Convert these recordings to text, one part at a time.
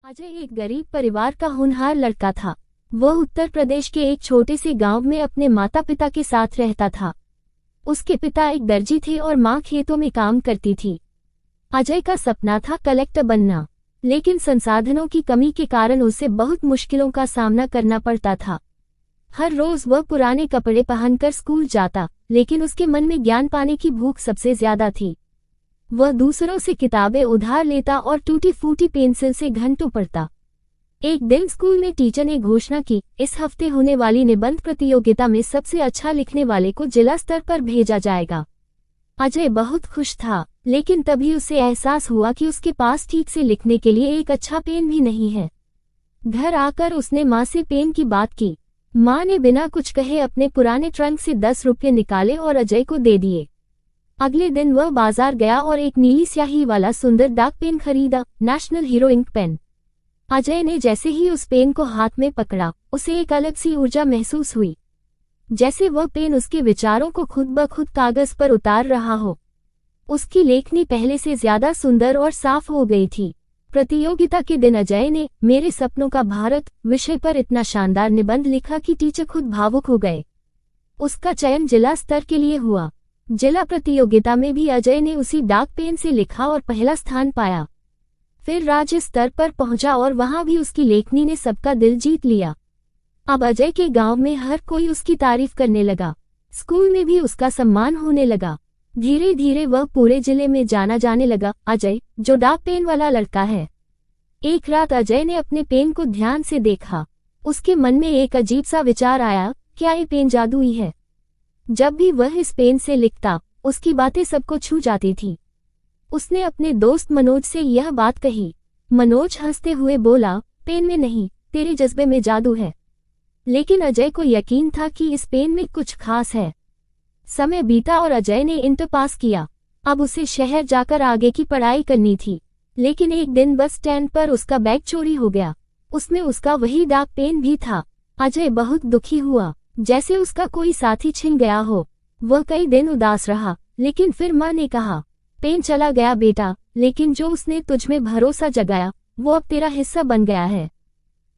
अजय एक गरीब परिवार का होनहार लड़का था। वह उत्तर प्रदेश के एक छोटे से गांव में अपने माता पिता के साथ रहता था। उसके पिता एक दर्जी थे और मां खेतों में काम करती थी। अजय का सपना था कलेक्टर बनना, लेकिन संसाधनों की कमी के कारण उसे बहुत मुश्किलों का सामना करना पड़ता था। हर रोज वह पुराने कपड़े पहनकर स्कूल जाता, लेकिन उसके मन में ज्ञान पाने की भूख सबसे ज्यादा थी। वह दूसरों से किताबें उधार लेता और टूटी फूटी पेंसिल से घंटों पढ़ता। एक दिन स्कूल में टीचर ने घोषणा की, इस हफ्ते होने वाली निबंध प्रतियोगिता में सबसे अच्छा लिखने वाले को जिला स्तर पर भेजा जाएगा। अजय बहुत खुश था, लेकिन तभी उसे एहसास हुआ कि उसके पास ठीक से लिखने के लिए एक अच्छा पेन भी नहीं है। घर आकर उसने माँ से पेन की बात की। माँ ने बिना कुछ कहे अपने पुराने ट्रंक से 10 रुपये निकाले और अजय को दे दिए। अगले दिन वह बाजार गया और एक नीली स्याही वाला सुंदर डाक पेन खरीदा, national hero ink pen. Ajay ने जैसे ही उस पेन को हाथ में पकड़ा, उसे एक अलग सी ऊर्जा महसूस हुई, जैसे वह पेन उसके विचारों को खुद ब खुद कागज पर उतार रहा हो। उसकी लेखनी पहले से ज्यादा सुंदर और साफ हो गई थी। प्रतियोगिता के दिन अजय ने मेरे सपनों का भारत विषय पर इतना शानदार निबंध लिखा कि टीचर खुद भावुक हो गए। उसका चयन जिला स्तर के लिए हुआ। जिला प्रतियोगिता में भी अजय ने उसी डाक पेन से लिखा और पहला स्थान पाया। फिर राज्य स्तर पर पहुंचा और वहां भी उसकी लेखनी ने सबका दिल जीत लिया। अब अजय के गांव में हर कोई उसकी तारीफ करने लगा। स्कूल में भी उसका सम्मान होने लगा। धीरे धीरे वह पूरे जिले में जाना जाने लगा, अजय जो डाक पेन वाला लड़का है। एक रात अजय ने अपने पेन को ध्यान से देखा। उसके मन में एक अजीब सा विचार आया, क्या ये पेन जादुई है? जब भी वह इस पेन से लिखता, उसकी बातें सबको छू जाती थी। उसने अपने दोस्त मनोज से यह बात कही। मनोज हंसते हुए बोला, पेन में नहीं, तेरे जज्बे में जादू है। लेकिन अजय को यकीन था कि इस पेन में कुछ खास है। समय बीता और अजय ने इंटर पास किया। अब उसे शहर जाकर आगे की पढ़ाई करनी थी। लेकिन एक दिन बस स्टैंड पर उसका बैग चोरी हो गया। उसमें उसका वही डाक पेन भी था। अजय बहुत दुखी हुआ, जैसे उसका कोई साथी छिन गया हो। वह कई दिन उदास रहा, लेकिन फिर माँ ने कहा, पेन चला गया बेटा, लेकिन जो उसने तुझमें भरोसा जगाया, वो अब तेरा हिस्सा बन गया है।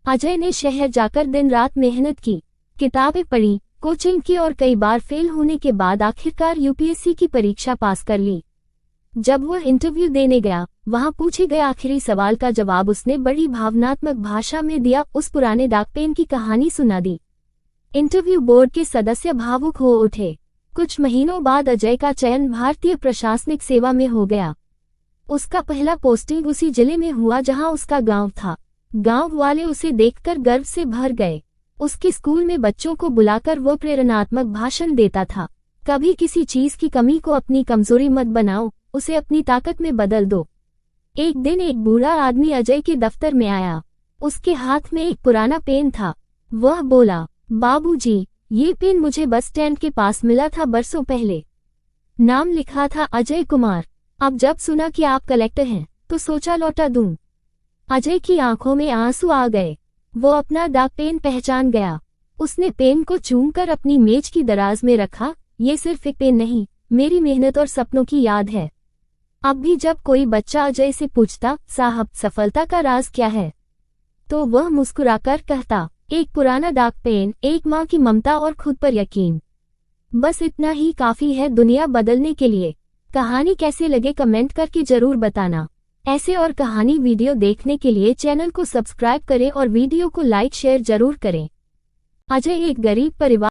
अजय ने शहर जाकर दिन रात मेहनत की, किताबें पढ़ी, कोचिंग की और कई बार फेल होने के बाद आखिरकार यूपीएससी की परीक्षा पास कर ली। जब वह इंटरव्यू देने गया, वहां पूछे गए आखिरी सवाल का जवाब उसने बड़ी भावनात्मक भाषा में दिया, उस पुराने डाक पेन की कहानी सुना दी। इंटरव्यू बोर्ड के सदस्य भावुक हो उठे। कुछ महीनों बाद अजय का चयन भारतीय प्रशासनिक सेवा में हो गया। उसका पहला पोस्टिंग उसी जिले में हुआ जहां उसका गांव था। गांव वाले उसे देखकर गर्व से भर गए। उसके स्कूल में बच्चों को बुलाकर वो प्रेरणात्मक भाषण देता था। कभी किसी चीज की कमी को अपनी कमजोरी मत बनाओ, उसे अपनी ताकत में बदल दो। एक दिन एक बूढ़ा आदमी अजय के दफ्तर में आया। उसके हाथ में एक पुराना पेन था। वह बोला, बाबूजी, ये पेन मुझे बस स्टैंड के पास मिला था बरसों पहले। नाम लिखा था अजय कुमार। अब जब सुना कि आप कलेक्टर हैं, तो सोचा लौटा दूं। अजय की आंखों में आंसू आ गए। वो अपना डाक पेन पहचान गया। उसने पेन को चूमकर अपनी मेज की दराज में रखा। ये सिर्फ एक पेन नहीं, मेरी मेहनत और सपनों की याद है। अब भी जब कोई बच्चा अजय से पूछता, साहब सफलता का राज क्या है, तो वह मुस्कुराकर कहता, एक पुराना डाक पेन, एक माँ की ममता और खुद पर यकीन। बस इतना ही काफी है दुनिया बदलने के लिए। कहानी कैसे लगे कमेंट करके जरूर बताना। ऐसे और कहानी वीडियो देखने के लिए चैनल को सब्सक्राइब करें और वीडियो को लाइक शेयर जरूर करें। अजय एक गरीब परिवार